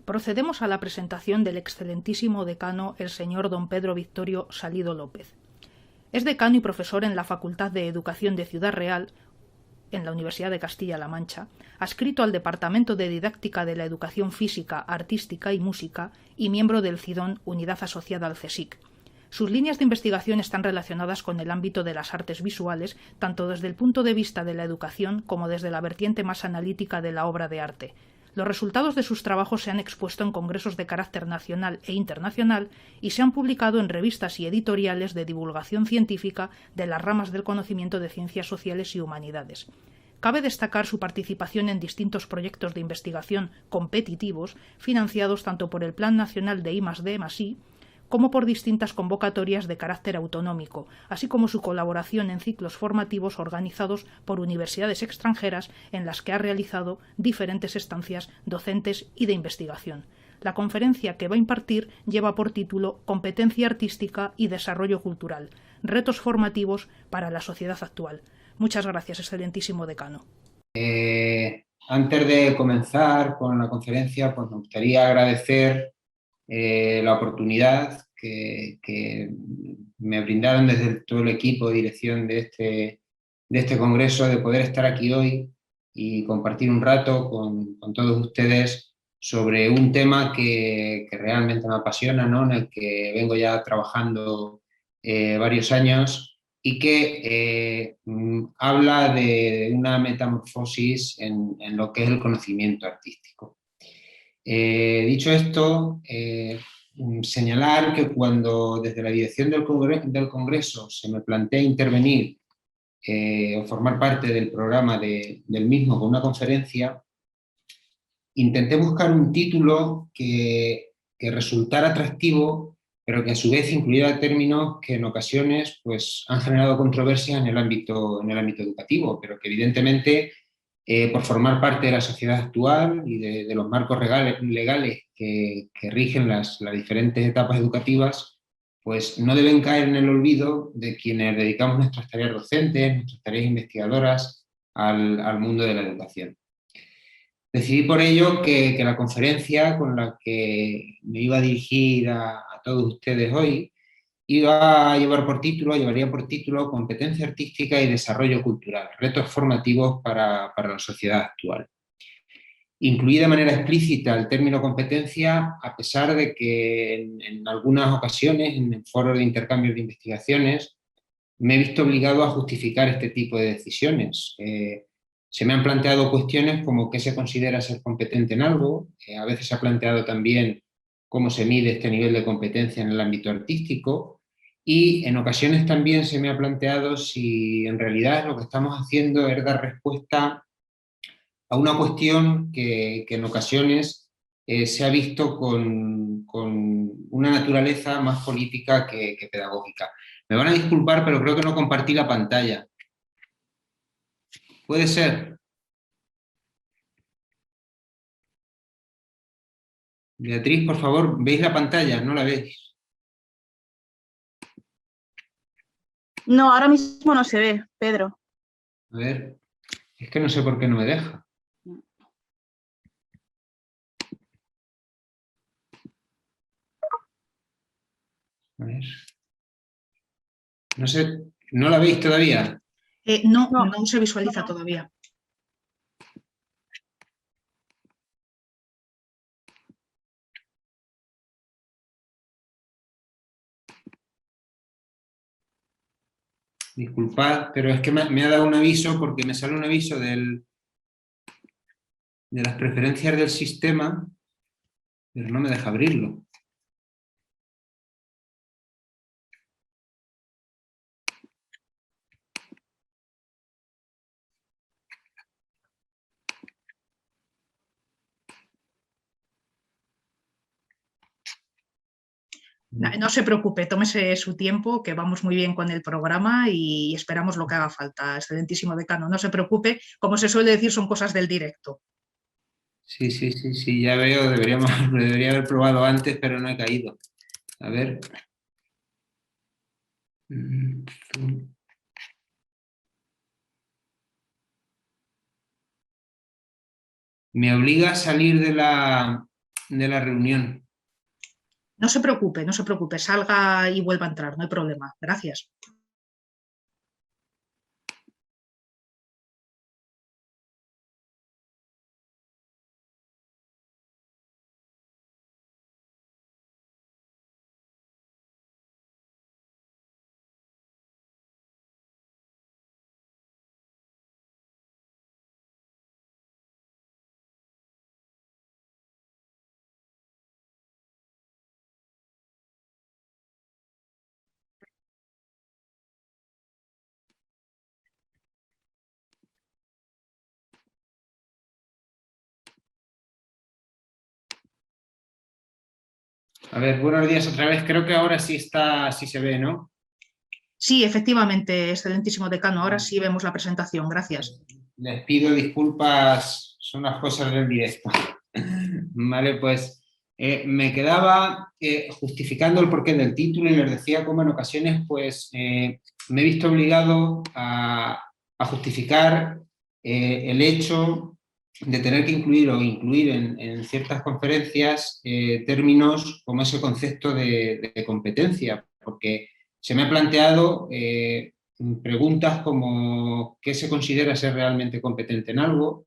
Procedemos a la presentación del excelentísimo decano, el señor don Pedro Victorio Salido López. Es decano y profesor en la Facultad de Educación de Ciudad Real, en la Universidad de Castilla-La Mancha, adscrito al Departamento de Didáctica de la Educación Física, Artística y Música y miembro del CIDON, Unidad Asociada al CSIC. Sus líneas de investigación están relacionadas con el ámbito de las artes visuales, tanto desde el punto de vista de la educación como desde la vertiente más analítica de la obra de arte. Los resultados de sus trabajos se han expuesto en congresos de carácter nacional e internacional y se han publicado en revistas y editoriales de divulgación científica de las ramas del conocimiento de ciencias sociales y humanidades. Cabe destacar su participación en distintos proyectos de investigación competitivos, financiados tanto por el Plan Nacional de I+D+I, como por distintas convocatorias de carácter autonómico, así como su colaboración en ciclos formativos organizados por universidades extranjeras en las que ha realizado diferentes estancias docentes y de investigación. La conferencia que va a impartir lleva por título Competencia artística y desarrollo cultural, retos formativos para la sociedad actual. Muchas gracias, excelentísimo decano. Antes de comenzar con la conferencia, pues me gustaría agradecer la oportunidad que me brindaron desde todo el equipo de dirección de este congreso de poder estar aquí hoy y compartir un rato con todos ustedes sobre un tema que realmente me apasiona, ¿no? En el que vengo ya trabajando varios años y que habla de una metamorfosis en lo que es el conocimiento artístico. Dicho esto, señalar que cuando desde la dirección del Congreso se me plantea intervenir o formar parte del programa del mismo con una conferencia, intenté buscar un título que resultara atractivo, pero que a su vez incluyera términos que en ocasiones pues, han generado controversias en el ámbito educativo, pero que evidentemente por formar parte de la sociedad actual y de los marcos legales que rigen las diferentes etapas educativas, pues no deben caer en el olvido de quienes dedicamos nuestras tareas docentes, nuestras tareas investigadoras al mundo de la educación. Decidí por ello que la conferencia con la que me iba a dirigir a todos ustedes hoy llevaría por título Competencia artística y desarrollo cultural, retos formativos para la sociedad actual. Incluí de manera explícita el término competencia, a pesar de que en algunas ocasiones, en foros de intercambio de investigaciones, me he visto obligado a justificar este tipo de decisiones. Se me han planteado cuestiones como qué se considera ser competente en algo, a veces se ha planteado también cómo se mide este nivel de competencia en el ámbito artístico, y en ocasiones también se me ha planteado si en realidad lo que estamos haciendo es dar respuesta a una cuestión que en ocasiones se ha visto con una naturaleza más política que pedagógica. Me van a disculpar, pero creo que no compartí la pantalla. ¿Puede ser? Beatriz, por favor, ¿veis la pantalla? ¿No la veis? No, ahora mismo no se ve, Pedro. A ver, es que no sé por qué no me deja. A ver. No sé, ¿no la veis todavía? No se visualiza todavía. Disculpad, pero es que me ha dado un aviso porque me sale un aviso de las preferencias del sistema, pero no me deja abrirlo. No se preocupe, tómese su tiempo, que vamos muy bien con el programa y esperamos lo que haga falta, excelentísimo decano. No se preocupe, como se suele decir, son cosas del directo. Sí, ya veo, debería haber probado antes, pero no he caído. A ver. Me obliga a salir de la de la reunión. No se preocupe, salga y vuelva a entrar, no hay problema. Gracias. A ver, buenos días otra vez. Creo que ahora sí sí se ve, ¿no? Sí, efectivamente, excelentísimo decano. Ahora sí vemos la presentación. Gracias. Les pido disculpas, son las cosas del directo. Vale, pues me quedaba justificando el porqué del título y les decía cómo en ocasiones pues me he visto obligado a justificar el hecho de tener que incluir o incluir en ciertas conferencias términos como ese concepto de competencia, porque se me ha planteado preguntas como ¿qué se considera ser realmente competente en algo?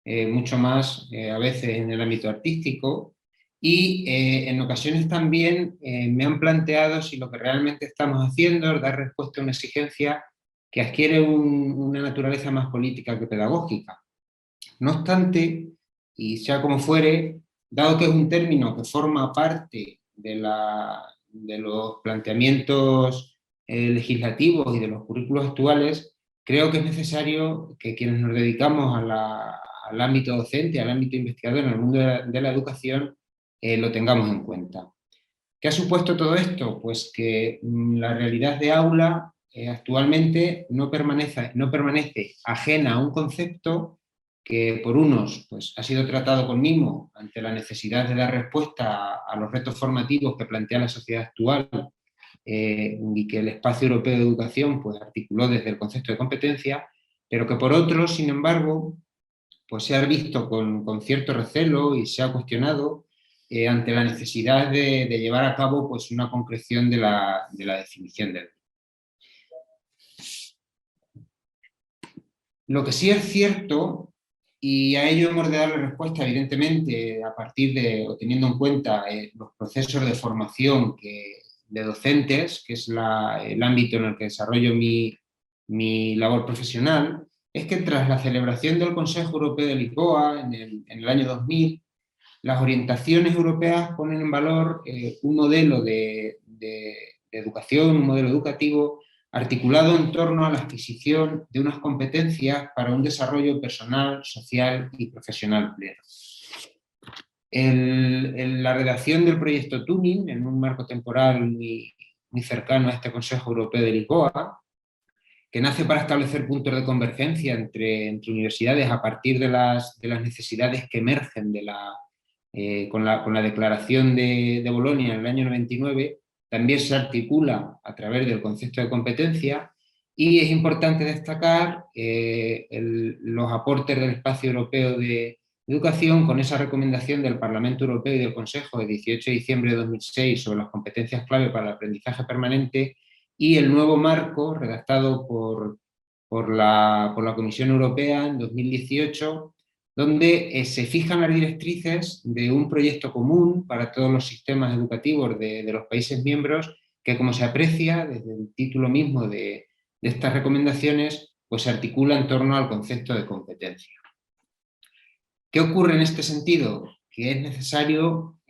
Mucho más a veces en el ámbito artístico, y en ocasiones también me han planteado si lo que realmente estamos haciendo es dar respuesta a una exigencia que adquiere una naturaleza más política que pedagógica. No obstante, y sea como fuere, dado que es un término que forma parte de los planteamientos legislativos y de los currículos actuales, creo que es necesario que quienes nos dedicamos al ámbito docente, al ámbito investigador, en el mundo de la educación, lo tengamos en cuenta. ¿Qué ha supuesto todo esto? Pues que la realidad de aula actualmente no permanece ajena a un concepto que por unos pues, ha sido tratado con mimo ante la necesidad de dar respuesta a los retos formativos que plantea la sociedad actual y que el espacio europeo de educación pues, articuló desde el concepto de competencia, pero que por otros, sin embargo, pues se ha visto con cierto recelo y se ha cuestionado ante la necesidad de llevar a cabo pues, una concreción de la definición del. Lo que sí es cierto, y a ello hemos de darle respuesta evidentemente a partir de, o teniendo en cuenta los procesos de formación de docentes, que es el ámbito en el que desarrollo mi labor profesional, es que tras la celebración del Consejo Europeo de Lisboa en el año 2000, las orientaciones europeas ponen en valor un modelo de educación, un modelo educativo articulado en torno a la adquisición de unas competencias para un desarrollo personal, social y profesional pleno. La redacción del proyecto Tuning, en un marco temporal muy cercano a este Consejo Europeo de Lisboa, que nace para establecer puntos de convergencia entre universidades a partir de las necesidades que emergen con la declaración de Bolonia en el año 99, también se articula a través del concepto de competencia, y es importante destacar los aportes del Espacio Europeo de Educación con esa recomendación del Parlamento Europeo y del Consejo de 18 de diciembre de 2006 sobre las competencias clave para el aprendizaje permanente, y el nuevo marco redactado por la Comisión Europea en 2018, donde se fijan las directrices de un proyecto común para todos los sistemas educativos de los países miembros, que, como se aprecia desde el título mismo de estas recomendaciones, pues se articula en torno al concepto de competencia. ¿Qué ocurre en este sentido? Que es necesario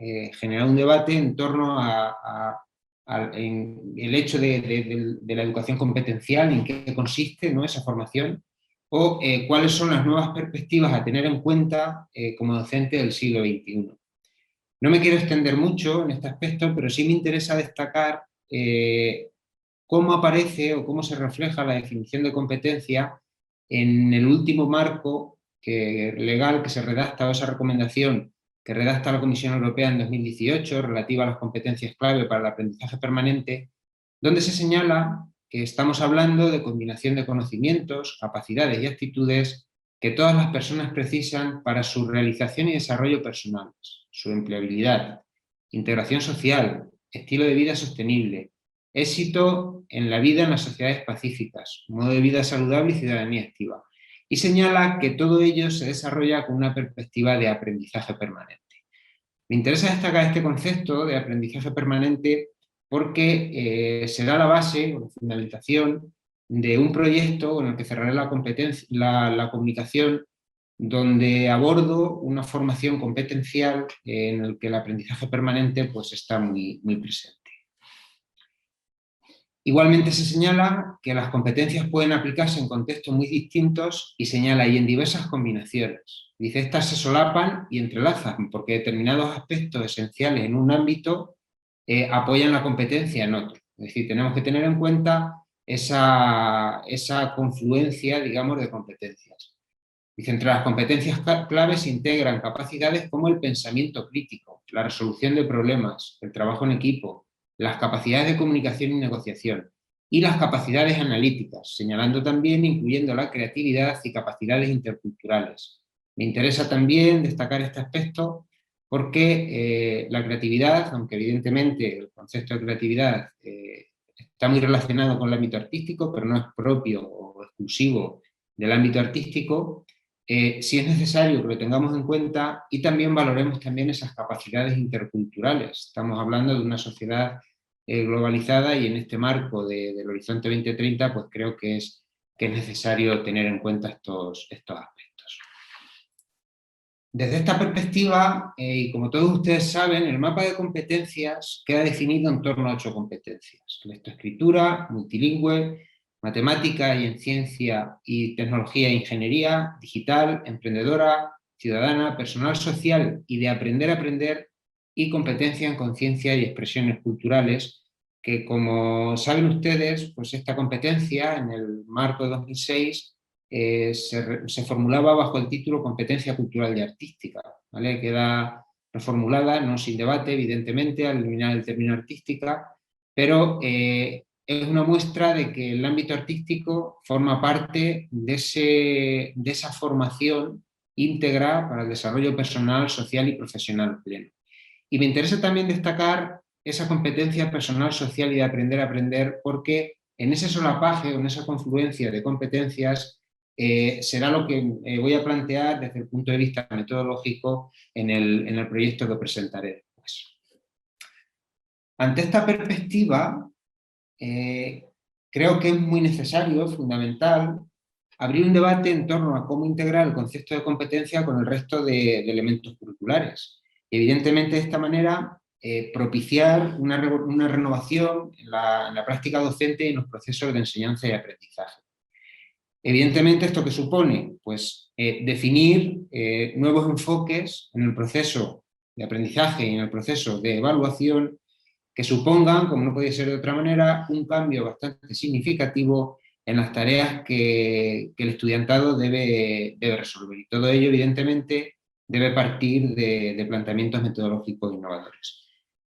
generar un debate en torno en el hecho de la educación competencial, en qué consiste, ¿no?, esa formación, o cuáles son las nuevas perspectivas a tener en cuenta como docente del siglo XXI. No me quiero extender mucho en este aspecto, pero sí me interesa destacar cómo aparece o cómo se refleja la definición de competencia en el último marco legal que se redacta, o esa recomendación que redacta la Comisión Europea en 2018 relativa a las competencias clave para el aprendizaje permanente, donde se señala que estamos hablando de combinación de conocimientos, capacidades y actitudes que todas las personas precisan para su realización y desarrollo personales, su empleabilidad, integración social, estilo de vida sostenible, éxito en la vida en las sociedades pacíficas, modo de vida saludable y ciudadanía activa. Y señala que todo ello se desarrolla con una perspectiva de aprendizaje permanente. Me interesa destacar este concepto de aprendizaje permanente porque será la base o la fundamentación de un proyecto en el que cerraré la comunicación, donde abordo una formación competencial en el que el aprendizaje permanente pues, está muy presente. Igualmente se señala que las competencias pueden aplicarse en contextos muy distintos y señala y en diversas combinaciones. Dice, estas se solapan y entrelazan porque determinados aspectos esenciales en un ámbito apoyan la competencia en otro. Es decir, tenemos que tener en cuenta esa confluencia, digamos, de competencias. Dice, entre las competencias claves se integran capacidades como el pensamiento crítico, la resolución de problemas, el trabajo en equipo, las capacidades de comunicación y negociación, y las capacidades analíticas, señalando también, incluyendo la creatividad y capacidades interculturales. Me interesa también destacar este aspecto porque la creatividad, aunque evidentemente el concepto de creatividad está muy relacionado con el ámbito artístico, pero no es propio o exclusivo del ámbito artístico, sí es necesario que lo tengamos en cuenta y también valoremos también esas capacidades interculturales. Estamos hablando de una sociedad globalizada y en este marco del Horizonte 2030 pues creo que es necesario tener en cuenta estos aspectos. Desde esta perspectiva, y como todos ustedes saben, el mapa de competencias queda definido en torno a 8 competencias: lectoescritura, multilingüe, matemática y en ciencia y tecnología e ingeniería, digital, emprendedora, ciudadana, personal social y de aprender a aprender, y competencia en conciencia y expresiones culturales, que como saben ustedes, pues esta competencia en el marco de 2006 se formulaba bajo el título Competencia Cultural y Artística, ¿vale? Queda reformulada, no sin debate, evidentemente, al eliminar el término artística, pero es una muestra de que el ámbito artístico forma parte de esa formación íntegra para el desarrollo personal, social y profesional pleno. Y me interesa también destacar esa competencia personal, social y de aprender a aprender, porque en ese solapaje o en esa confluencia de competencias será lo que voy a plantear desde el punto de vista metodológico en el proyecto que presentaré después. Ante esta perspectiva, creo que es muy necesario, fundamental, abrir un debate en torno a cómo integrar el concepto de competencia con el resto de elementos curriculares. Y evidentemente, de esta manera, propiciar una renovación en la práctica docente y en los procesos de enseñanza y aprendizaje. Evidentemente, ¿esto qué supone? Pues definir nuevos enfoques en el proceso de aprendizaje y en el proceso de evaluación que supongan, como no podía ser de otra manera, un cambio bastante significativo en las tareas que el estudiantado debe resolver. Y todo ello, evidentemente, debe partir de planteamientos metodológicos innovadores.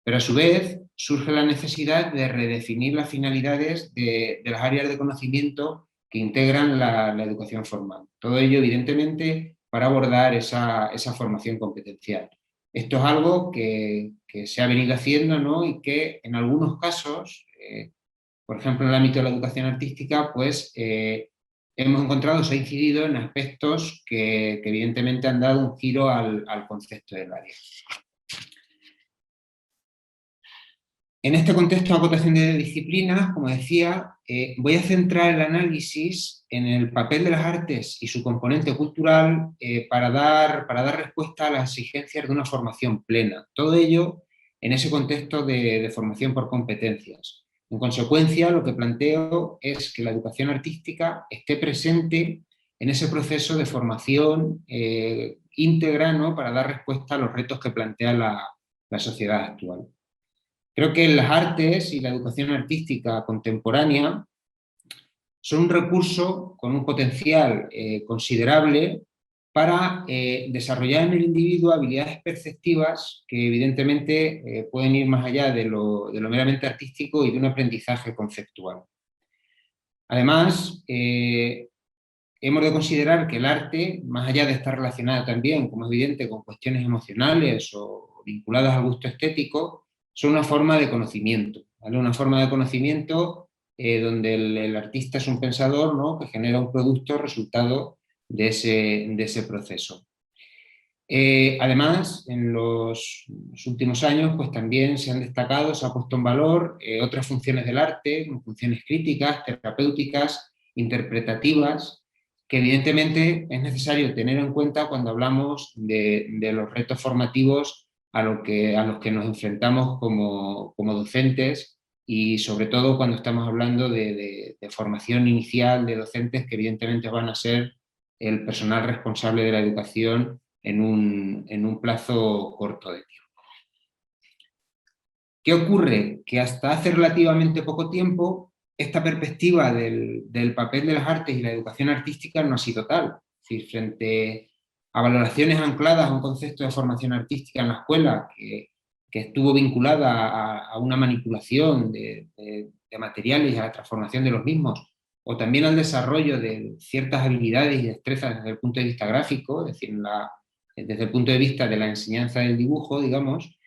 Pero a su vez surge la necesidad de redefinir las finalidades de las áreas de conocimiento que integran la educación formal. Todo ello, evidentemente, para abordar esa formación competencial. Esto es algo que se ha venido haciendo, ¿no? Y que en algunos casos, por ejemplo en el ámbito de la educación artística, pues hemos encontrado, se ha incidido en aspectos que evidentemente han dado un giro al concepto del área. En este contexto de acotación de disciplinas, como decía, voy a centrar el análisis en el papel de las artes y su componente cultural para dar respuesta a las exigencias de una formación plena. Todo ello en ese contexto de formación por competencias. En consecuencia, lo que planteo es que la educación artística esté presente en ese proceso de formación íntegra, ¿no? Para dar respuesta a los retos que plantea la sociedad actual. Creo que las artes y la educación artística contemporánea son un recurso con un potencial considerable para desarrollar en el individuo habilidades perceptivas que evidentemente pueden ir más allá de lo meramente artístico y de un aprendizaje conceptual. Además, hemos de considerar que el arte, más allá de estar relacionado también, como es evidente, con cuestiones emocionales o vinculadas al gusto estético, son una forma de conocimiento, ¿vale? Una forma de conocimiento donde el artista es un pensador, ¿no?, que genera un producto resultado de ese proceso. Además, en los últimos años, pues también se han destacado, se ha puesto en valor otras funciones del arte, como funciones críticas, terapéuticas, interpretativas, que evidentemente es necesario tener en cuenta cuando hablamos de los retos formativos a los que nos enfrentamos como docentes, y sobre todo cuando estamos hablando de formación inicial de docentes, que evidentemente van a ser el personal responsable de la educación en un plazo corto de tiempo. ¿Qué ocurre? Que hasta hace relativamente poco tiempo esta perspectiva del papel de las artes y la educación artística no ha sido tal. Es decir, frente a valoraciones ancladas a un concepto de formación artística en la escuela que estuvo vinculada a una manipulación de materiales y a la transformación de los mismos, o también al desarrollo de ciertas habilidades y destrezas desde el punto de vista gráfico, es decir, desde el punto de vista de la enseñanza del dibujo, digamos,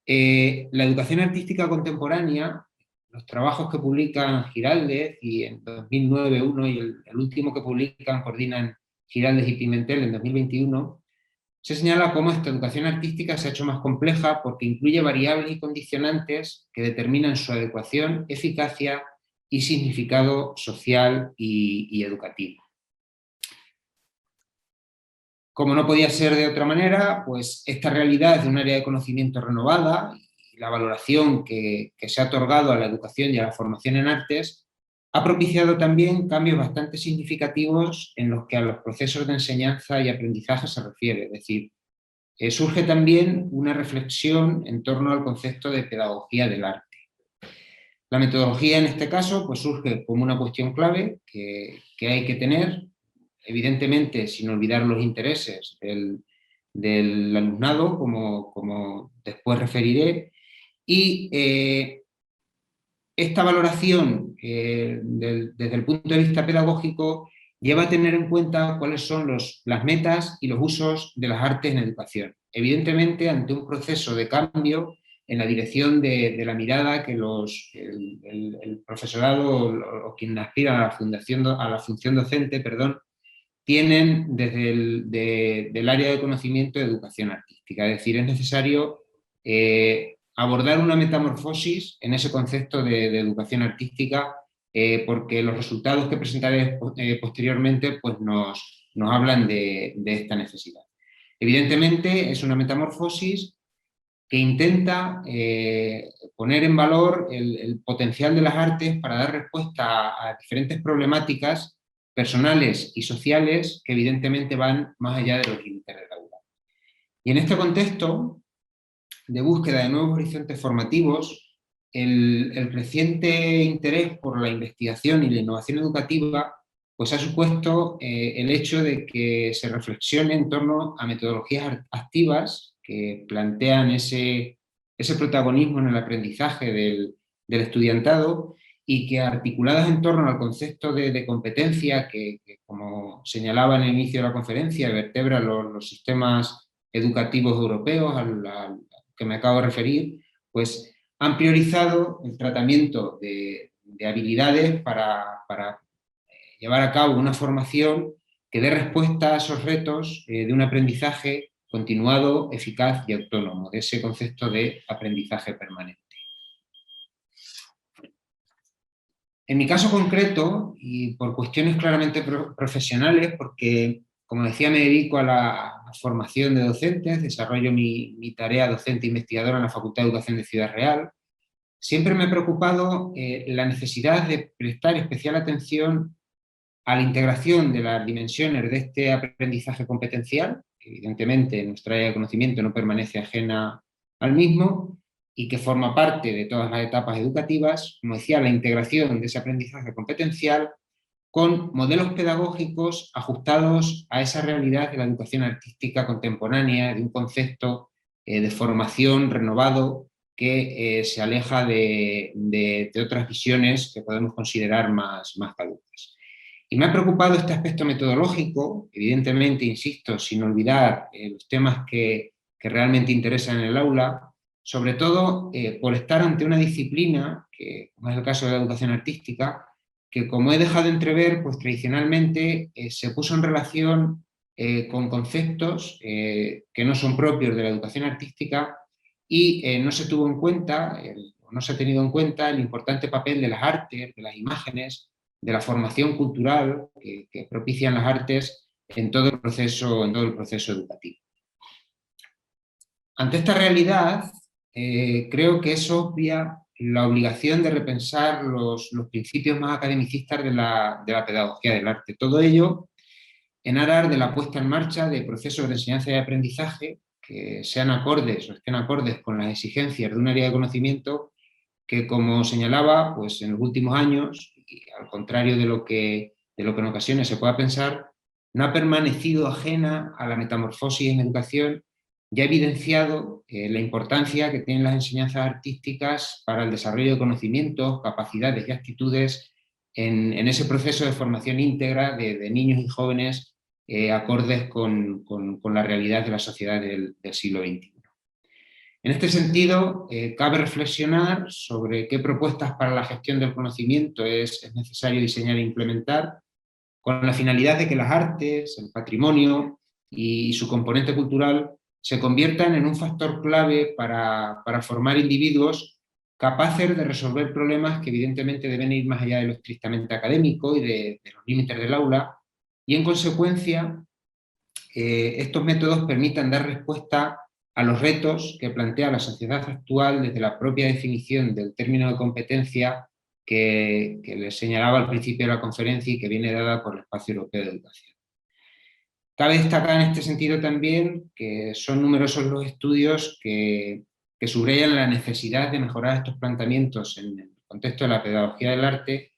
la educación artística contemporánea, los trabajos que publican Giraldez, y en 2009 uno, y el último que coordinan Giraldez y Pimentel en 2021, se señala cómo esta educación artística se ha hecho más compleja porque incluye variables y condicionantes que determinan su adecuación, eficacia y significado social y educativo. Como no podía ser de otra manera, pues esta realidad de un área de conocimiento renovada y la valoración que se ha otorgado a la educación y a la formación en artes ha propiciado también cambios bastante significativos en los que a los procesos de enseñanza y aprendizaje se refiere. Es decir, surge también una reflexión en torno al concepto de pedagogía del arte. La metodología en este caso pues surge como una cuestión clave que hay que tener, evidentemente sin olvidar los intereses del alumnado, como después referiré, y esta valoración desde el punto de vista pedagógico lleva a tener en cuenta cuáles son las metas y los usos de las artes en educación. Evidentemente, ante un proceso de cambio en la dirección de la mirada que el profesorado o quien aspira a la función docente, tienen desde del área de conocimiento de educación artística. Es decir, es necesario abordar una metamorfosis en ese concepto de educación artística, porque los resultados que presentaré posteriormente pues nos hablan de esta necesidad. Evidentemente es una metamorfosis que intenta poner en valor el potencial de las artes para dar respuesta a diferentes problemáticas personales y sociales que evidentemente van más allá de los límites del aula. Y en este contexto de búsqueda de nuevos horizontes formativos, el creciente interés por la investigación y la innovación educativa pues ha supuesto el hecho de que se reflexione en torno a metodologías activas que plantean ese protagonismo en el aprendizaje del estudiantado, y que, articuladas en torno al concepto de competencia que, como señalaba en el inicio de la conferencia, vertebra los sistemas educativos europeos al que me acabo de referir, pues han priorizado el tratamiento de habilidades para llevar a cabo una formación que dé respuesta a esos retos de un aprendizaje continuado, eficaz y autónomo, de ese concepto de aprendizaje permanente. En mi caso concreto, y por cuestiones claramente profesionales, porque, como decía, me dedico a la formación de docentes, desarrollo mi tarea docente investigadora en la Facultad de Educación de Ciudad Real, siempre me ha preocupado la necesidad de prestar especial atención a la integración de las dimensiones de este aprendizaje competencial, que evidentemente nuestra área de conocimiento no permanece ajena al mismo, y que forma parte de todas las etapas educativas, como decía, la integración de ese aprendizaje competencial con modelos pedagógicos ajustados a esa realidad de la educación artística contemporánea, de un concepto de formación renovado que se aleja de otras visiones que podemos considerar más caducas. Y me ha preocupado este aspecto metodológico, evidentemente, insisto, sin olvidar los temas que realmente interesan en el aula, sobre todo por estar ante una disciplina, que, como es el caso de la educación artística, que, como he dejado entrever, pues tradicionalmente se puso en relación con conceptos que no son propios de la educación artística y no se tuvo en cuenta, no se ha tenido en cuenta el importante papel de las artes, de las imágenes, de la formación cultural que propician las artes en todo el proceso educativo. Ante esta realidad, creo que es obvia la obligación de repensar los principios más academicistas de la pedagogía del arte. Todo ello en aras de la puesta en marcha de procesos de enseñanza y aprendizaje que sean acordes o estén acordes con las exigencias de un área de conocimiento que, como señalaba, pues en los últimos años, y al contrario de lo que en ocasiones se pueda pensar, no ha permanecido ajena a la metamorfosis en educación y ha evidenciado la importancia que tienen las enseñanzas artísticas para el desarrollo de conocimientos, capacidades y actitudes en ese proceso de formación íntegra de niños y jóvenes acordes con la realidad de la sociedad del siglo XXI. En este sentido, cabe reflexionar sobre qué propuestas para la gestión del conocimiento es necesario diseñar e implementar, con la finalidad de que las artes, el patrimonio y su componente cultural se conviertan en un factor clave para formar individuos capaces de resolver problemas que evidentemente deben ir más allá de lo estrictamente académico y de los límites del aula, y en consecuencia estos métodos permitan dar respuesta a los retos que plantea la sociedad actual desde la propia definición del término de competencia que les señalaba al principio de la conferencia y que viene dada por el Espacio Europeo de Educación. Cabe destacar en este sentido también que son numerosos los estudios que subrayan la necesidad de mejorar estos planteamientos en el contexto de la pedagogía del arte,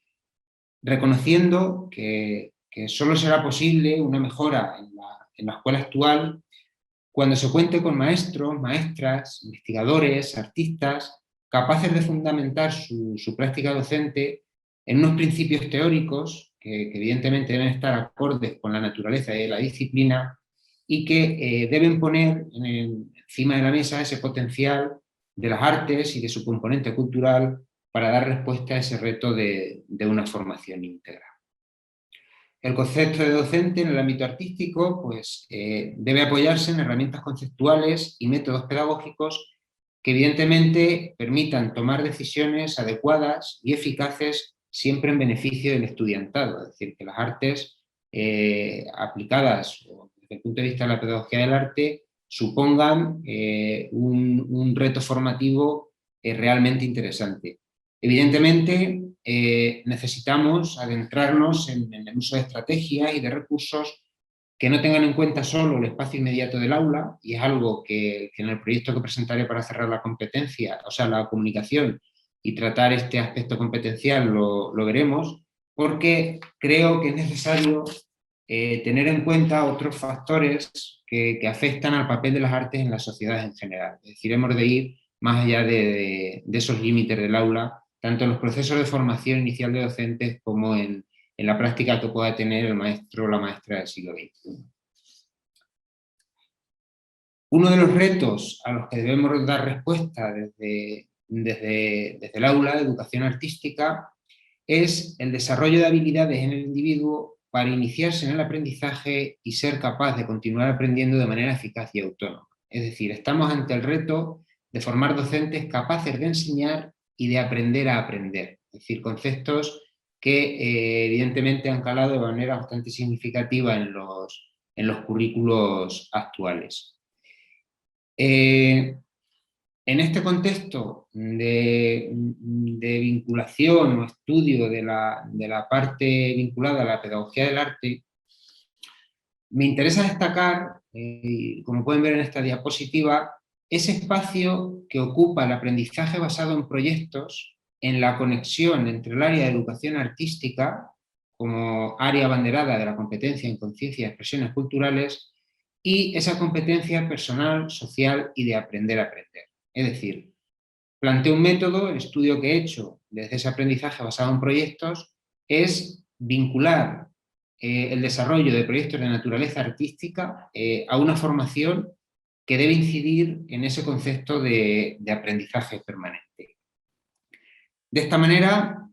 reconociendo que solo será posible una mejora en la escuela actual cuando se cuente con maestros, maestras, investigadores, artistas, capaces de fundamentar su práctica docente en unos principios teóricos que evidentemente deben estar acordes con la naturaleza de la disciplina y que deben poner encima de la mesa ese potencial de las artes y de su componente cultural para dar respuesta a ese reto de una formación íntegra. El concepto de docente en el ámbito artístico pues, debe apoyarse en herramientas conceptuales y métodos pedagógicos que evidentemente permitan tomar decisiones adecuadas y eficaces siempre en beneficio del estudiantado. Es decir, que las artes aplicadas desde el punto de vista de la pedagogía del arte supongan un reto formativo realmente interesante. Evidentemente, necesitamos adentrarnos en el uso de estrategias y de recursos que no tengan en cuenta solo el espacio inmediato del aula, y es algo que en el proyecto que presentaré para cerrar la competencia, o sea, la comunicación, y tratar este aspecto competencial lo veremos, porque creo que es necesario tener en cuenta otros factores que afectan al papel de las artes en la sociedad en general. Es decir, hemos de ir más allá de esos límites del aula, tanto en los procesos de formación inicial de docentes como en la práctica que pueda tener el maestro o la maestra del siglo XXI. Uno de los retos a los que debemos dar respuesta desde el aula de educación artística es el desarrollo de habilidades en el individuo para iniciarse en el aprendizaje y ser capaz de continuar aprendiendo de manera eficaz y autónoma. Es decir, estamos ante el reto de formar docentes capaces de enseñar y de aprender a aprender. Es decir, conceptos que evidentemente han calado de manera bastante significativa en los currículos actuales. En este contexto de vinculación o estudio de la parte vinculada a la pedagogía del arte, me interesa destacar, como pueden ver en esta diapositiva, ese espacio que ocupa el aprendizaje basado en proyectos en la conexión entre el área de educación artística, como área abanderada de la competencia en conciencia y expresiones culturales, y esa competencia personal, social y de aprender a aprender. Es decir, planteo un método, el estudio que he hecho desde ese aprendizaje basado en proyectos, es vincular el desarrollo de proyectos de naturaleza artística a una formación que debe incidir en ese concepto de aprendizaje permanente. De esta manera,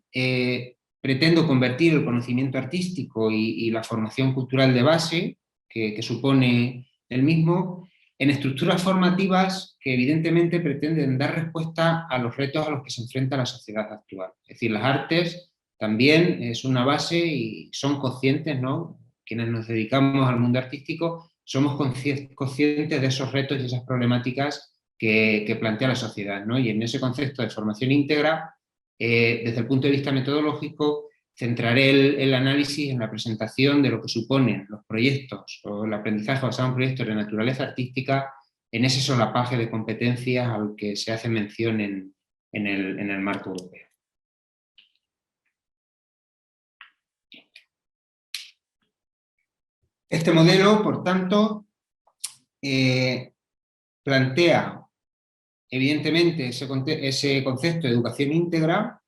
pretendo convertir el conocimiento artístico y la formación cultural de base que supone el mismo en estructuras formativas que evidentemente pretenden dar respuesta a los retos a los que se enfrenta la sociedad actual. Es decir, las artes también es una base y son conscientes, ¿no? Quienes nos dedicamos al mundo artístico somos conscientes de esos retos y esas problemáticas que plantea la sociedad, ¿no? Y en ese concepto de formación íntegra, desde el punto de vista metodológico, centraré el análisis en la presentación de lo que suponen los proyectos o el aprendizaje basado en proyectos de naturaleza artística en ese solapaje de competencias al que se hace mención en el marco europeo. Este modelo, por tanto, plantea evidentemente ese concepto de educación íntegra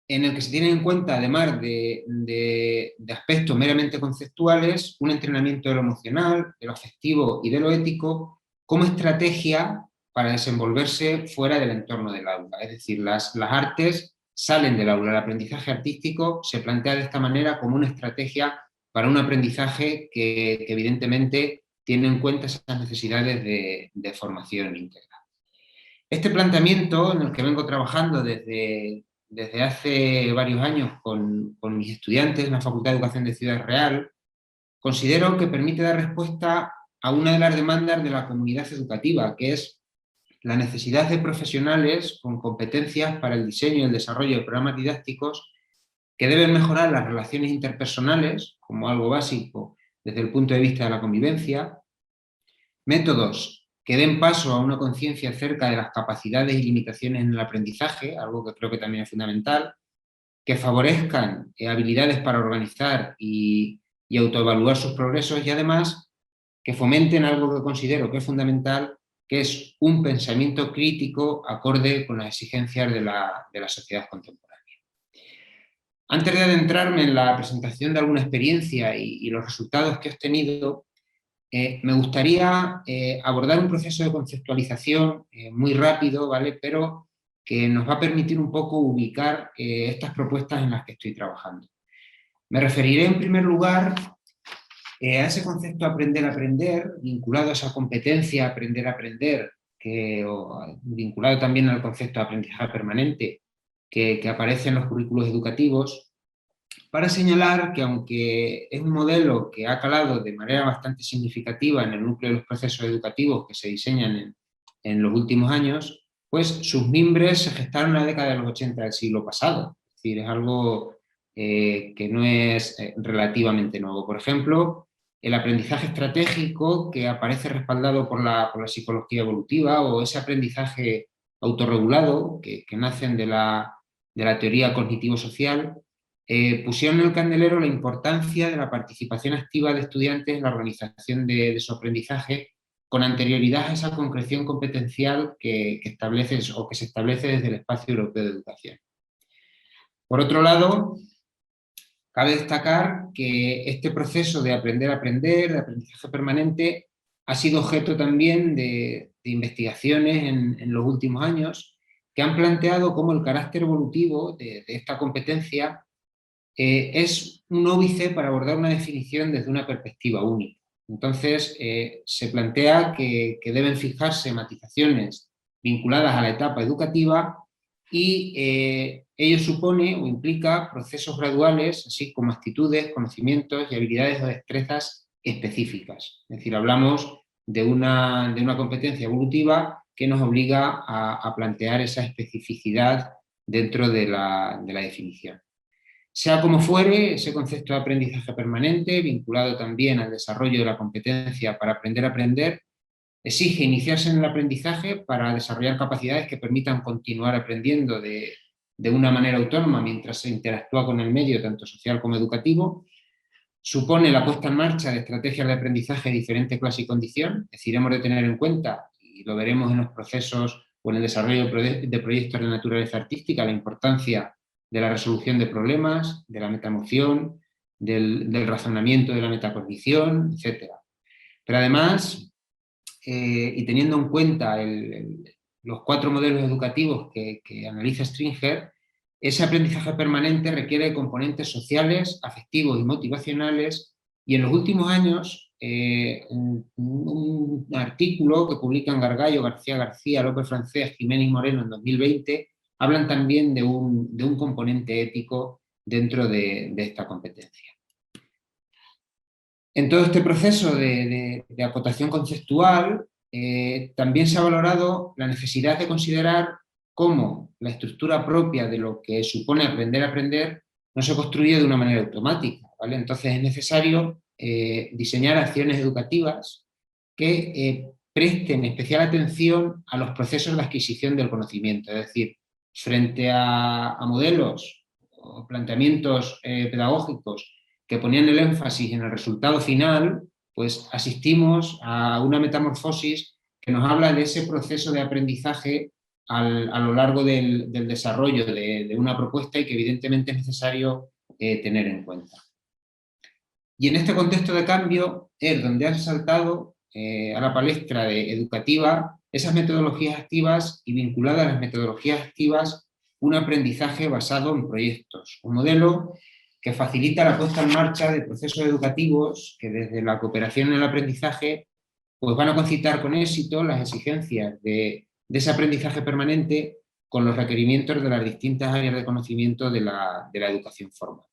en el que se tienen en cuenta, además de aspectos meramente conceptuales, un entrenamiento de lo emocional, de lo afectivo y de lo ético como estrategia para desenvolverse fuera del entorno del aula. Es decir, las artes salen del aula. El aprendizaje artístico se plantea de esta manera como una estrategia para un aprendizaje que evidentemente tiene en cuenta esas necesidades de formación íntegra. Este planteamiento, en el que vengo trabajando desde hace varios años con mis estudiantes en la Facultad de Educación de Ciudad Real, considero que permite dar respuesta a una de las demandas de la comunidad educativa, que es la necesidad de profesionales con competencias para el diseño y el desarrollo de programas didácticos que deben mejorar las relaciones interpersonales, como algo básico desde el punto de vista de la convivencia, métodos que den paso a una conciencia acerca de las capacidades y limitaciones en el aprendizaje, algo que creo que también es fundamental, que favorezcan habilidades para organizar y autoevaluar sus progresos y además que fomenten algo que considero que es fundamental, que es un pensamiento crítico acorde con las exigencias de la sociedad contemporánea. Antes de adentrarme en la presentación de alguna experiencia y los resultados que he obtenido, me gustaría abordar un proceso de conceptualización muy rápido, ¿vale? Pero que nos va a permitir un poco ubicar estas propuestas en las que estoy trabajando. Me referiré en primer lugar a ese concepto aprender-aprender, vinculado a esa competencia aprender-aprender, vinculado también al concepto de aprendizaje permanente que aparece en los currículos educativos, para señalar que aunque es un modelo que ha calado de manera bastante significativa en el núcleo de los procesos educativos que se diseñan en los últimos años, pues sus mimbres se gestaron en la década de los 80 del siglo pasado. Es decir, es algo que no es relativamente nuevo. Por ejemplo, el aprendizaje estratégico que aparece respaldado por la psicología evolutiva o ese aprendizaje autorregulado que nacen de la teoría cognitivo-social, pusieron en el candelero la importancia de la participación activa de estudiantes en la organización de su aprendizaje con anterioridad a esa concreción competencial que se establece desde el espacio europeo de educación. Por otro lado, cabe destacar que este proceso de aprender-aprender, de aprendizaje permanente, ha sido objeto también de investigaciones en los últimos años que han planteado cómo el carácter evolutivo de esta competencia es un óbice para abordar una definición desde una perspectiva única. Entonces, se plantea que deben fijarse matizaciones vinculadas a la etapa educativa y ello supone o implica procesos graduales, así como actitudes, conocimientos y habilidades o destrezas específicas. Es decir, hablamos de una competencia evolutiva que nos obliga a plantear esa especificidad dentro de la definición. Sea como fuere, ese concepto de aprendizaje permanente, vinculado también al desarrollo de la competencia para aprender a aprender, exige iniciarse en el aprendizaje para desarrollar capacidades que permitan continuar aprendiendo de una manera autónoma mientras se interactúa con el medio, tanto social como educativo. Supone la puesta en marcha de estrategias de aprendizaje de diferente clase y condición, es decir, hemos de tener en cuenta, y lo veremos en los procesos o en el desarrollo de proyectos de naturaleza artística, la importancia de la resolución de problemas, de la metamoción, del razonamiento de la metacognición, etc. Pero además, y teniendo en cuenta los 4 modelos educativos que analiza Stringer, ese aprendizaje permanente requiere componentes sociales, afectivos y motivacionales, y en los últimos años, un artículo que publican Gargallo, García, López Francés, Jiménez y Moreno en 2020, hablan también de un componente ético dentro de esta competencia. En todo este proceso de acotación conceptual, también se ha valorado la necesidad de considerar cómo la estructura propia de lo que supone aprender a aprender no se construye de una manera automática, ¿vale? Entonces es necesario diseñar acciones educativas que presten especial atención a los procesos de adquisición del conocimiento, es decir, frente a modelos o planteamientos pedagógicos que ponían el énfasis en el resultado final, pues asistimos a una metamorfosis que nos habla de ese proceso de aprendizaje a lo largo del desarrollo de una propuesta y que evidentemente es necesario tener en cuenta. Y en este contexto de cambio es donde han saltado a la palestra educativa esas metodologías activas y vinculadas a las metodologías activas un aprendizaje basado en proyectos, un modelo que facilita la puesta en marcha de procesos educativos que desde la cooperación en el aprendizaje pues van a concitar con éxito las exigencias de ese aprendizaje permanente con los requerimientos de las distintas áreas de conocimiento de la educación formal.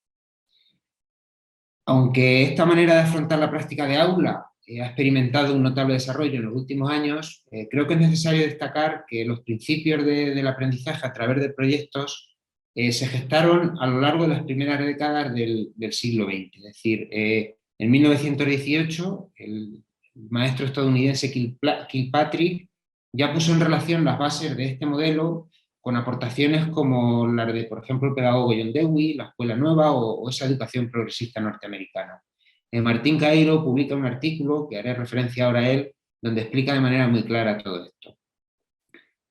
Aunque esta manera de afrontar la práctica de aula ha experimentado un notable desarrollo en los últimos años, creo que es necesario destacar que los principios del aprendizaje a través de proyectos se gestaron a lo largo de las primeras décadas del siglo XX. Es decir, en 1918 el maestro estadounidense Kilpatrick ya puso en relación las bases de este modelo con aportaciones como las de, por ejemplo, el pedagogo John Dewey, la Escuela Nueva o esa educación progresista norteamericana. Martín Cairo publica un artículo, que haré referencia ahora a él, donde explica de manera muy clara todo esto.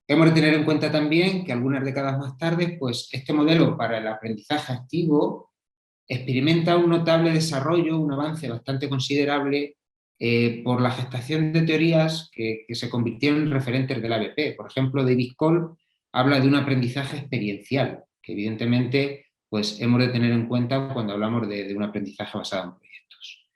Hemos de tener en cuenta también que algunas décadas más tarde, pues este modelo para el aprendizaje activo experimenta un notable desarrollo, un avance bastante considerable por la gestación de teorías que se convirtieron en referentes del ABP. Por ejemplo, David Cole habla de un aprendizaje experiencial, que evidentemente pues, hemos de tener en cuenta cuando hablamos de un aprendizaje basado en proyectos.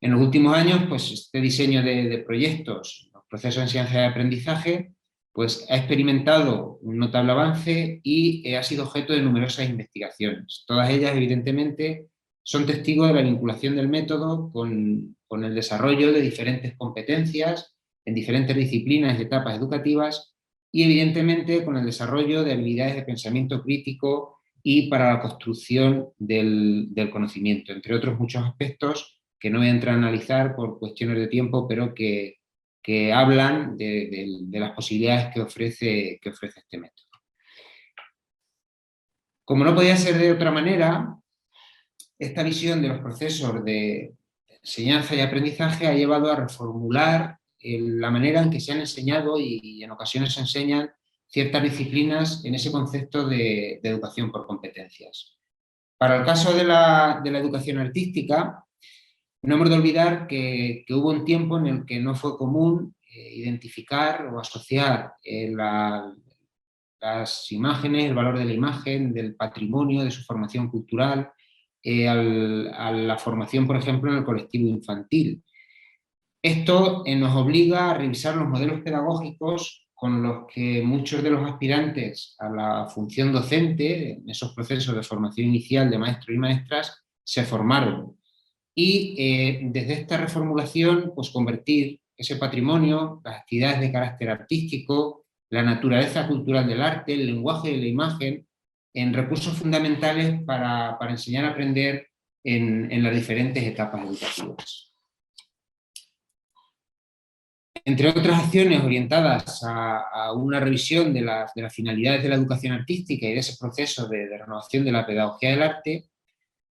En los últimos años, pues este diseño de proyectos, los procesos de enseñanza y aprendizaje, pues ha experimentado un notable avance y ha sido objeto de numerosas investigaciones. Todas ellas, evidentemente, son testigos de la vinculación del método con el desarrollo de diferentes competencias en diferentes disciplinas y etapas educativas y, evidentemente, con el desarrollo de habilidades de pensamiento crítico y para la construcción del conocimiento, entre otros muchos aspectos que no voy a entrar a analizar por cuestiones de tiempo, pero que hablan de las posibilidades que ofrece este método. Como no podía ser de otra manera, esta visión de los procesos de enseñanza y aprendizaje ha llevado a reformular la manera en que se han enseñado y en ocasiones se enseñan ciertas disciplinas en ese concepto de educación por competencias. Para el caso de la educación artística, no hemos de olvidar que hubo un tiempo en el que no fue común identificar o asociar las imágenes, el valor de la imagen, del patrimonio, de su formación cultural, a la formación, por ejemplo, en el colectivo infantil. Esto nos obliga a revisar los modelos pedagógicos con los que muchos de los aspirantes a la función docente, en esos procesos de formación inicial de maestros y maestras, se formaron. Y desde esta reformulación, pues convertir ese patrimonio, las actividades de carácter artístico, la naturaleza cultural del arte, el lenguaje de la imagen, en recursos fundamentales para enseñar a aprender en las diferentes etapas educativas. Entre otras acciones orientadas a una revisión de las finalidades de la educación artística y de ese proceso de renovación de la pedagogía del arte,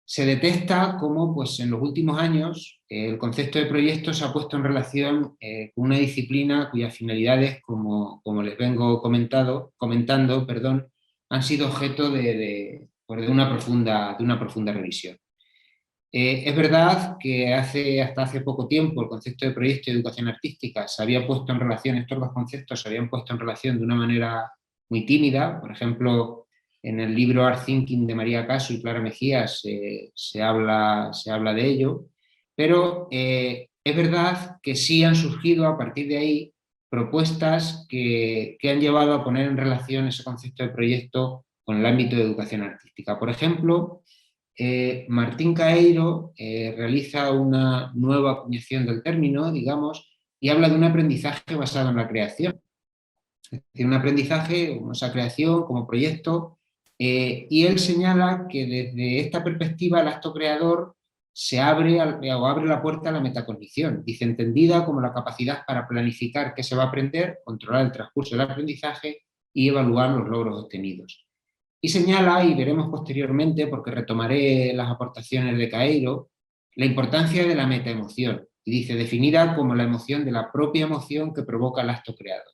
se detecta cómo pues, en los últimos años el concepto de proyecto se ha puesto en relación con una disciplina cuyas finalidades, como les vengo comentando, han sido objeto de una profunda revisión. Es verdad que hasta hace poco tiempo el concepto de proyecto y educación artística se había puesto en relación, estos dos conceptos se habían puesto en relación de una manera muy tímida. Por ejemplo, en el libro Art Thinking de María Caso y Clara Mejías se habla de ello, pero es verdad que sí han surgido a partir de ahí propuestas que han llevado a poner en relación ese concepto de proyecto con el ámbito de educación artística. Por ejemplo, Martín Caeiro realiza una nueva acuñación del término, digamos, y habla de un aprendizaje basado en la creación. Es decir, un aprendizaje, esa creación como proyecto, y él señala que desde esta perspectiva el acto creador se abre la puerta a la metacognición, dice, entendida como la capacidad para planificar qué se va a aprender, controlar el transcurso del aprendizaje y evaluar los logros obtenidos. Y señala, y veremos posteriormente, porque retomaré las aportaciones de Caeiro, la importancia de la metaemoción, y dice, definida como la emoción de la propia emoción que provoca el acto creador.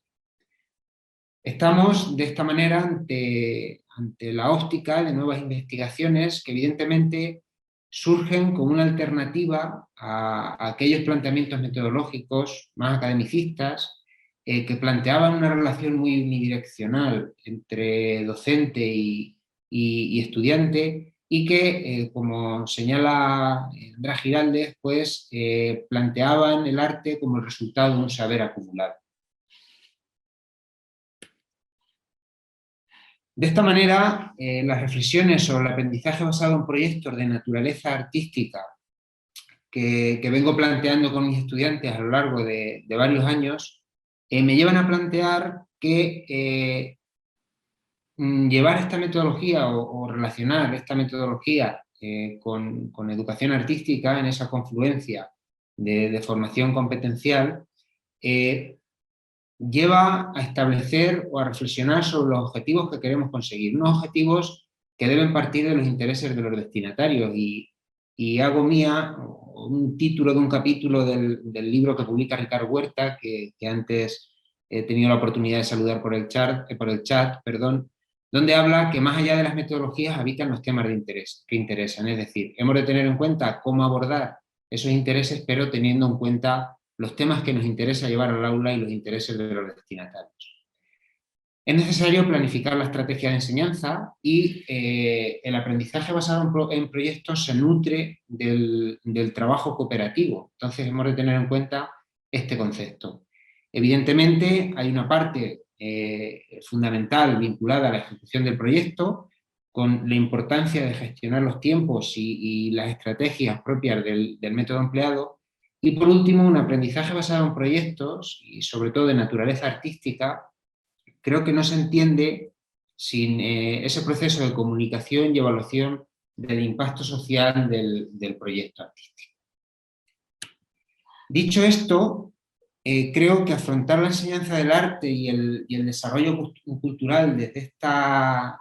Estamos de esta manera ante la óptica de nuevas investigaciones que evidentemente surgen como una alternativa a aquellos planteamientos metodológicos más academicistas que planteaban una relación muy unidireccional entre docente y estudiante y que, como señala András Giraldez, pues planteaban el arte como el resultado de un saber acumulado. De esta manera, las reflexiones sobre el aprendizaje basado en proyectos de naturaleza artística que vengo planteando con mis estudiantes a lo largo de varios años, me llevan a plantear que llevar esta metodología o relacionar esta metodología con educación artística en esa confluencia de formación competencial lleva a establecer o a reflexionar sobre los objetivos que queremos conseguir, unos objetivos que deben partir de los intereses de los destinatarios y hago mía un título de un capítulo del libro que publica Ricard Huerta, que antes he tenido la oportunidad de saludar por el chat, donde habla que más allá de las metodologías habitan los temas de interés que interesan, es decir, hemos de tener en cuenta cómo abordar esos intereses, pero teniendo en cuenta los temas que nos interesa llevar al aula y los intereses de los destinatarios. Es necesario planificar la estrategia de enseñanza y el aprendizaje basado en proyectos se nutre del trabajo cooperativo. Entonces hemos de tener en cuenta este concepto. Evidentemente hay una parte fundamental vinculada a la ejecución del proyecto, con la importancia de gestionar los tiempos y las estrategias propias del método empleado. Y por último, un aprendizaje basado en proyectos y sobre todo de naturaleza artística, creo que no se entiende sin ese proceso de comunicación y evaluación del impacto social del proyecto artístico. Dicho esto, creo que afrontar la enseñanza del arte y el desarrollo cultural desde esta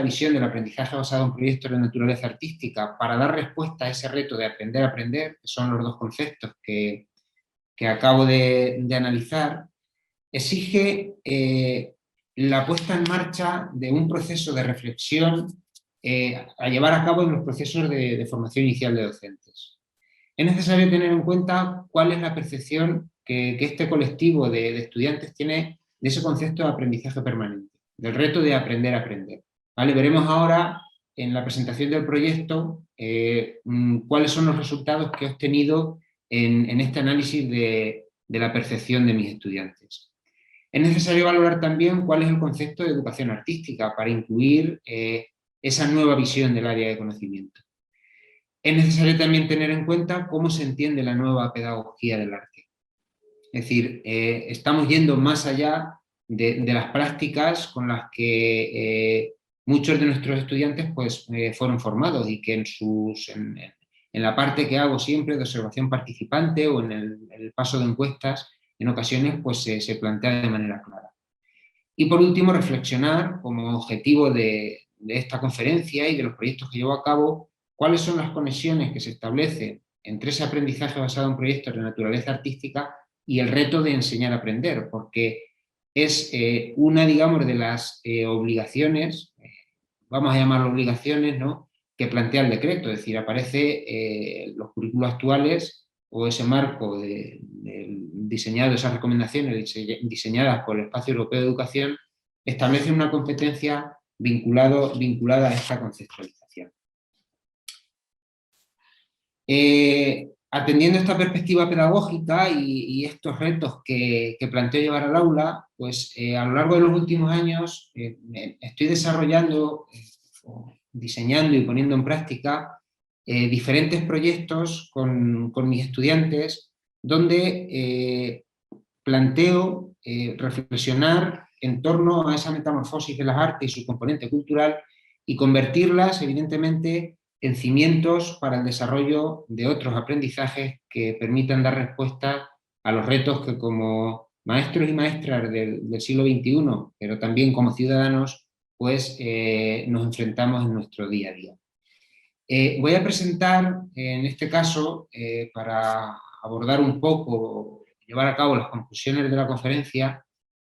visión del aprendizaje basado en proyectos de naturaleza artística para dar respuesta a ese reto de aprender a aprender, que son los dos conceptos que acabo de analizar, exige la puesta en marcha de un proceso de reflexión a llevar a cabo en los procesos de formación inicial de docentes. Es necesario tener en cuenta cuál es la percepción que este colectivo de estudiantes tiene de ese concepto de aprendizaje permanente, del reto de aprender a aprender. ¿Vale? Veremos ahora en la presentación del proyecto cuáles son los resultados que he obtenido en este análisis de la percepción de mis estudiantes. Es necesario valorar también cuál es el concepto de educación artística para incluir esa nueva visión del área de conocimiento. Es necesario también tener en cuenta cómo se entiende la nueva pedagogía del arte. Es decir, estamos yendo más allá de las prácticas con las que muchos de nuestros estudiantes pues, fueron formados y que en la parte que hago siempre de observación participante o en el paso de encuestas, en ocasiones pues, se plantea de manera clara. Y por último, reflexionar como objetivo de esta conferencia y de los proyectos que llevo a cabo, cuáles son las conexiones que se establecen entre ese aprendizaje basado en proyectos de naturaleza artística y el reto de enseñar a aprender, porque es una, digamos, de las obligaciones, vamos a llamarlo obligaciones, ¿no?, que plantea el decreto, es decir, aparece los currículos actuales o ese marco diseñado, esas recomendaciones diseñadas por el Espacio Europeo de Educación, establecen una competencia vinculada a esta conceptualización. Atendiendo esta perspectiva pedagógica y estos retos que planteo llevar al aula, pues a lo largo de los últimos años estoy desarrollando, diseñando y poniendo en práctica diferentes proyectos con mis estudiantes donde planteo reflexionar en torno a esa metamorfosis de las artes y su componente cultural y convertirlas, evidentemente, en cimientos para el desarrollo de otros aprendizajes que permitan dar respuesta a los retos que como maestros y maestras del siglo XXI, pero también como ciudadanos, pues nos enfrentamos en nuestro día a día. Voy a presentar, en este caso, para abordar un poco, llevar a cabo las conclusiones de la conferencia,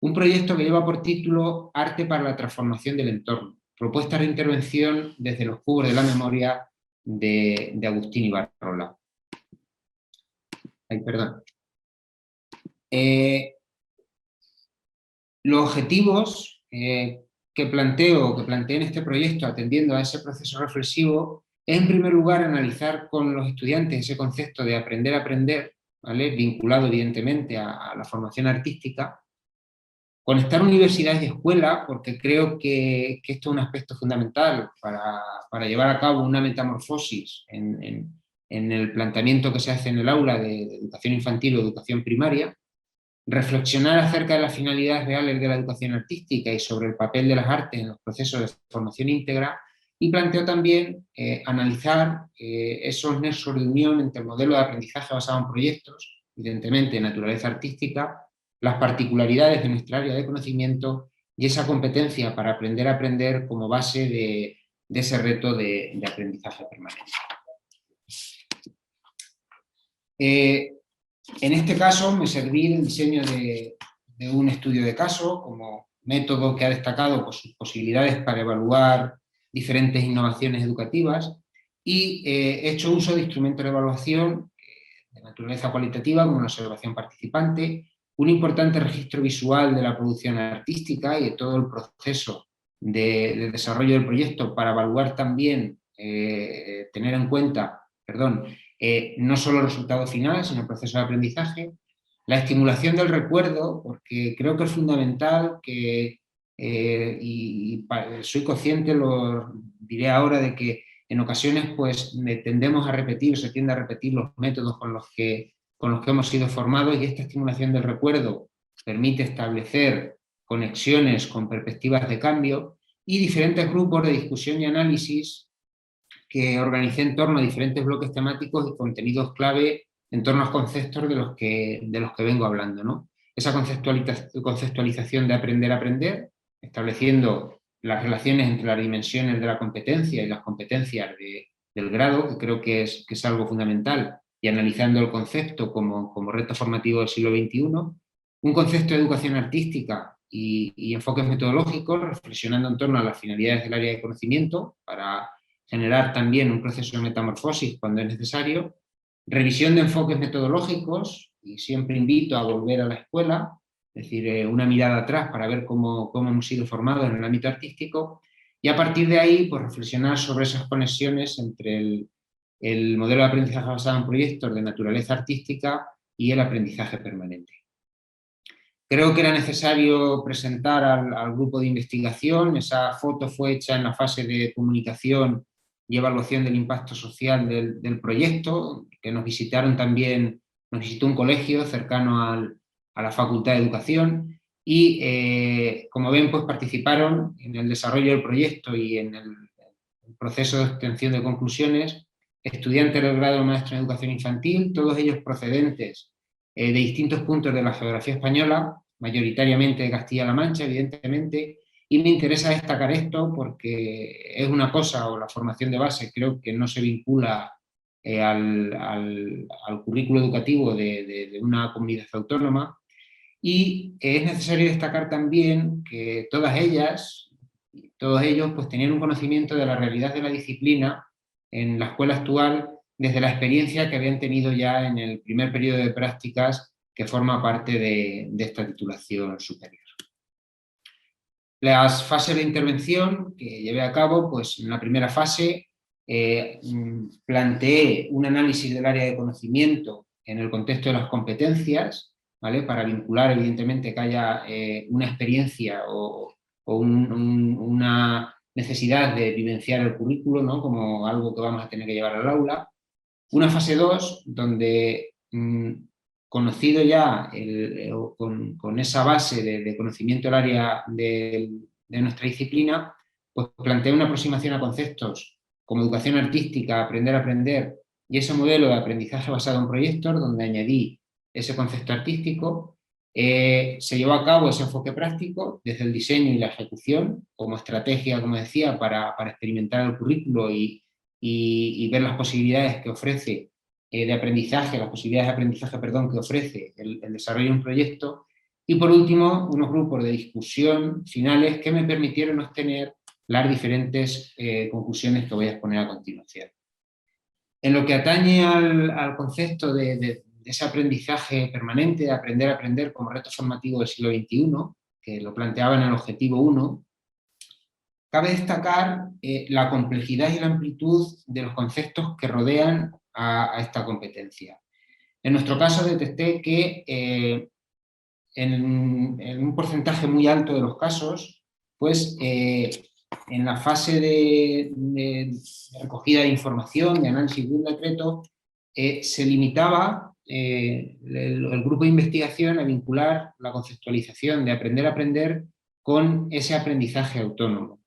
un proyecto que lleva por título Arte para la transformación del entorno, propuestas de intervención desde los cubos de la memoria de Agustín Ibarrola. Ay, perdón. Los objetivos que planteé en este proyecto, atendiendo a ese proceso reflexivo, es en primer lugar analizar con los estudiantes ese concepto de aprender a aprender, ¿vale? Vinculado evidentemente a la formación artística, conectar universidad y escuela, porque creo que esto es un aspecto fundamental para llevar a cabo una metamorfosis en el planteamiento que se hace en el aula de educación infantil o educación primaria, reflexionar acerca de las finalidades reales de la educación artística y sobre el papel de las artes en los procesos de formación íntegra, y planteo también analizar esos nexos de unión entre el modelo de aprendizaje basado en proyectos, evidentemente de naturaleza artística, las particularidades de nuestra área de conocimiento y esa competencia para aprender a aprender como base de ese reto de aprendizaje permanente. En este caso me serví del diseño de un estudio de caso como método que ha destacado por sus posibilidades para evaluar diferentes innovaciones educativas y he hecho uso de instrumentos de evaluación de naturaleza cualitativa como la observación participante, un importante registro visual de la producción artística y de todo el proceso de desarrollo del proyecto para evaluar también, tener en cuenta, no solo el resultado final, sino el proceso de aprendizaje, la estimulación del recuerdo, porque creo que es fundamental que, soy consciente, lo diré ahora, de que en ocasiones pues tendemos a repetir, se tiende a repetir los métodos con los que hemos sido formados, y esta estimulación del recuerdo permite establecer conexiones con perspectivas de cambio y diferentes grupos de discusión y análisis que organicé en torno a diferentes bloques temáticos y contenidos clave en torno a los conceptos de los que vengo hablando, ¿no? Esa conceptualización de aprender a aprender, estableciendo las relaciones entre las dimensiones de la competencia y las competencias del grado, que creo que es algo fundamental, y analizando el concepto como reto formativo del siglo XXI, un concepto de educación artística y enfoques metodológicos, reflexionando en torno a las finalidades del área de conocimiento, para generar también un proceso de metamorfosis cuando es necesario, revisión de enfoques metodológicos, y siempre invito a volver a la escuela, es decir, una mirada atrás para ver cómo hemos sido formados en el ámbito artístico, y a partir de ahí pues reflexionar sobre esas conexiones entre el modelo de aprendizaje basado en proyectos de naturaleza artística y el aprendizaje permanente. Creo que era necesario presentar al grupo de investigación. Esa foto fue hecha en la fase de comunicación y evaluación del impacto social del proyecto, que nos visitaron también, nos visitó un colegio cercano a la Facultad de Educación, y como ven, pues participaron en el desarrollo del proyecto y en el proceso de obtención de conclusiones estudiantes del grado de maestro en educación infantil, todos ellos procedentes de distintos puntos de la geografía española, mayoritariamente de Castilla-La Mancha, evidentemente, y me interesa destacar esto porque es una cosa, o la formación de base creo que no se vincula al currículo educativo de una comunidad autónoma, y es necesario destacar también que todas ellas, todos ellos, pues tenían un conocimiento de la realidad de la disciplina en la escuela actual desde la experiencia que habían tenido ya en el primer periodo de prácticas que forma parte de esta titulación superior. Las fases de intervención que llevé a cabo, pues en la primera fase planteé un análisis del área de conocimiento en el contexto de las competencias, ¿vale? Para vincular evidentemente que haya una experiencia o una necesidad de vivenciar el currículo, ¿no? Como algo que vamos a tener que llevar al aula. Una fase 2, donde conocido ya con esa base de conocimiento del área de nuestra disciplina, pues planteé una aproximación a conceptos como educación artística, aprender a aprender, y ese modelo de aprendizaje basado en proyectos, donde añadí ese concepto artístico. Se llevó a cabo ese enfoque práctico desde el diseño y la ejecución como estrategia, como decía, para experimentar el currículo y ver las posibilidades que ofrece de aprendizaje, las posibilidades de aprendizaje, perdón, que ofrece el desarrollo de un proyecto. Y por último, unos grupos de discusión finales que me permitieron obtener las diferentes conclusiones que voy a exponer a continuación. En lo que atañe al concepto de ese aprendizaje permanente, de aprender a aprender como reto formativo del siglo XXI, que lo planteaba en el objetivo 1, cabe destacar la complejidad y la amplitud de los conceptos que rodean a esta competencia. En nuestro caso detecté que en un porcentaje muy alto de los casos, pues en la fase de recogida de información, de análisis de un decreto, se limitaba el grupo de investigación a vincular la conceptualización de aprender a aprender con ese aprendizaje autónomo.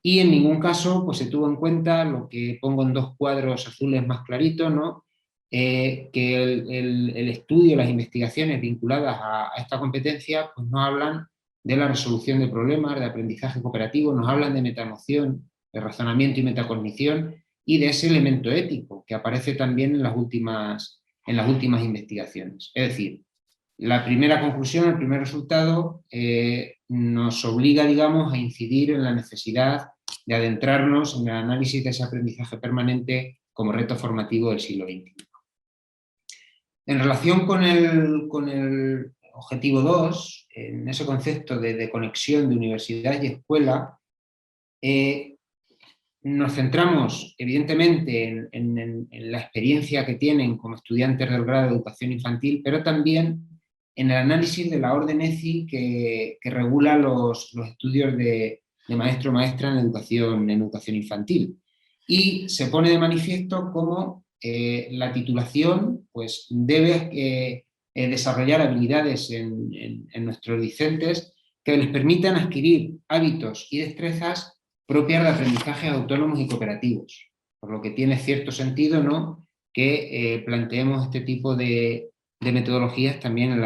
Y en ningún caso pues, se tuvo en cuenta lo que pongo en dos cuadros azules más claritos, ¿no? Que el estudio, las investigaciones vinculadas a esta competencia pues, no hablan de la resolución de problemas, de aprendizaje cooperativo, nos hablan de metaemoción, de razonamiento y metacognición y de ese elemento ético que aparece también en las últimas investigaciones. Es decir, la primera conclusión, el primer resultado, nos obliga, digamos, a incidir en la necesidad de adentrarnos en el análisis de ese aprendizaje permanente como reto formativo del siglo XXI. En relación con el objetivo 2, en ese concepto de conexión de universidad y escuela, nos centramos evidentemente en la experiencia que tienen como estudiantes del grado de educación infantil, pero también en el análisis de la orden ECI que regula los estudios de maestro o maestra en educación infantil. Y se pone de manifiesto cómo la titulación pues, debe desarrollar habilidades en nuestros discentes que les permitan adquirir hábitos y destrezas propias de aprendizajes autónomos y cooperativos. Por lo que tiene cierto sentido, ¿no?, que planteemos este tipo de metodologías también en el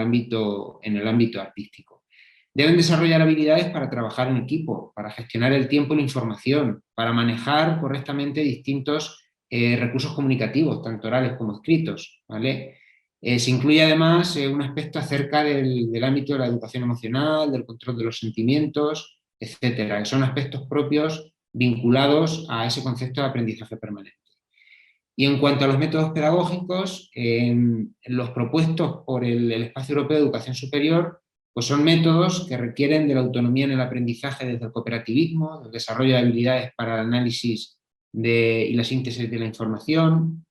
ámbito artístico. Deben desarrollar habilidades para trabajar en equipo, para gestionar el tiempo y la información, para manejar correctamente distintos recursos comunicativos, tanto orales como escritos, ¿vale? Se incluye además un aspecto acerca del ámbito de la educación emocional, del control de los sentimientos, etcétera, que son aspectos propios vinculados a ese concepto de aprendizaje permanente. Y en cuanto a los métodos pedagógicos, los propuestos por el Espacio Europeo de Educación Superior, pues son métodos que requieren de la autonomía en el aprendizaje desde el cooperativismo, del desarrollo de habilidades para el análisis y la síntesis de la información,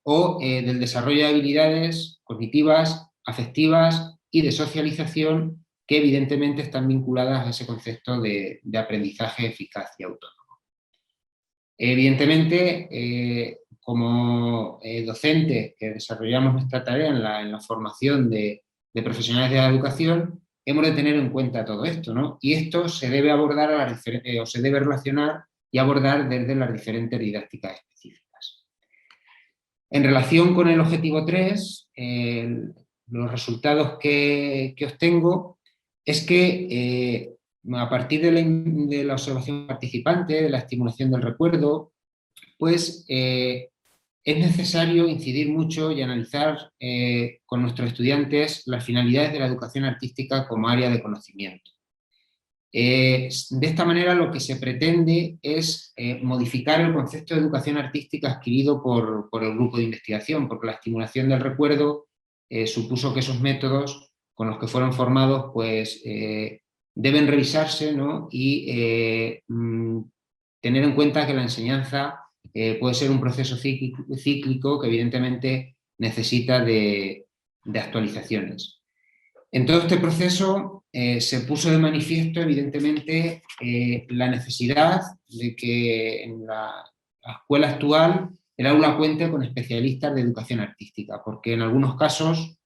o del desarrollo de habilidades cognitivas, afectivas y de socialización que evidentemente están vinculadas a ese concepto de aprendizaje eficaz y autónomo. Evidentemente, como docentes que desarrollamos nuestra tarea en la formación de profesionales de la educación, hemos de tener en cuenta todo esto, ¿no? Y esto se debe abordar o se debe relacionar y abordar desde las diferentes didácticas específicas. En relación con el objetivo 3, los resultados que obtengo es que a partir de la observación participante, de la estimulación del recuerdo, pues es necesario incidir mucho y analizar con nuestros estudiantes las finalidades de la educación artística como área de conocimiento. De esta manera lo que se pretende es modificar el concepto de educación artística adquirido por el grupo de investigación, porque la estimulación del recuerdo supuso que esos métodos con los que fueron formados pues, deben revisarse, ¿no? Y tener en cuenta que la enseñanza puede ser un proceso cíclico que evidentemente necesita de actualizaciones. En todo este proceso se puso de manifiesto, evidentemente, la necesidad de que en la escuela actual el aula cuente con especialistas de educación artística, porque en algunos casos